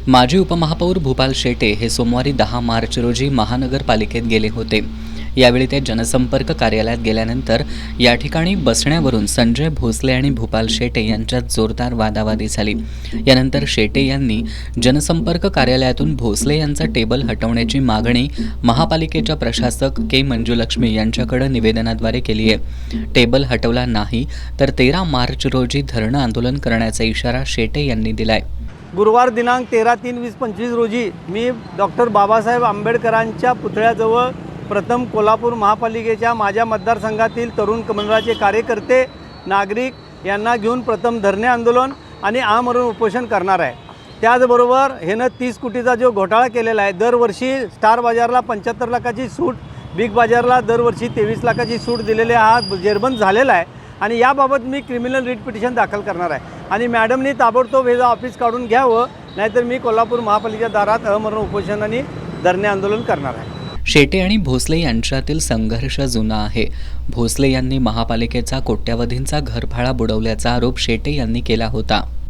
माजी उपमहापौर भूपाल शेटे हे सोमवारी 10 मार्च रोजी महानगरपालिकेत गेले होते। यावेळी ते जनसंपर्क कार्यालयात गेल्यानंतर या ठिकाणी बसण्यावरून संजय भोसले आणि भूपाल शेटे यांच्यात जोरदार वादावादी झाली। यानंतर शेटे यांनी जनसंपर्क कार्यालयातून भोसले यांचा टेबल हटवण्याची मागणी महापालिकेच्या प्रशासक के मंजुलक्ष्मी यांच्याकडे निवेदनाद्वारे केली आहे। टेबल हटवला नाही तर 13 मार्च रोजी धरणं आंदोलन करण्याचा इशारा शेटे यांनी दिलाय। गुरुवार दिनांक 13/3/2025 रोजी मी डॉक्टर बाबासाहेब आंबेडकरांच्या पुतळ्याजवळ प्रथम कोल्हापूर महापालिकेच्या माझ्या मतदारसंघातील तरुण मंडळाचे कार्यकर्ते नागरिक यांना घेऊन प्रथम धरणे आंदोलन आणि आमरण उपोषण करणार आहे। त्याचबरोबर ह्यानं 30 कोटीचा जो घोटाळा केलेला आहे, दरवर्षी स्टार बाजारला 75 लाखाची सूट, बिग बाजारला दरवर्षी 23 लाखाची सूट दिलेली हा जेरबंद झालेला आहे आणि याबाबत मी क्रिमिनल रिट पिटिशन दाखल करणार आहे आणि मॅडमनी ताबडतोब हे ऑफिस काढून घ्यावं, नाहीतर मी कोल्हापूर महापालिकेच्या दारात आमरण उपोषण आणि धरणे आंदोलन करणार आहे। शेटे आणि भोसले यांच्यातील संघर्ष जुना आहे। भोसले यांनी महापालिकेचा कोट्यावधींचा घरफाळा बुडवल्याचा आरोप शेटे यांनी केला होता।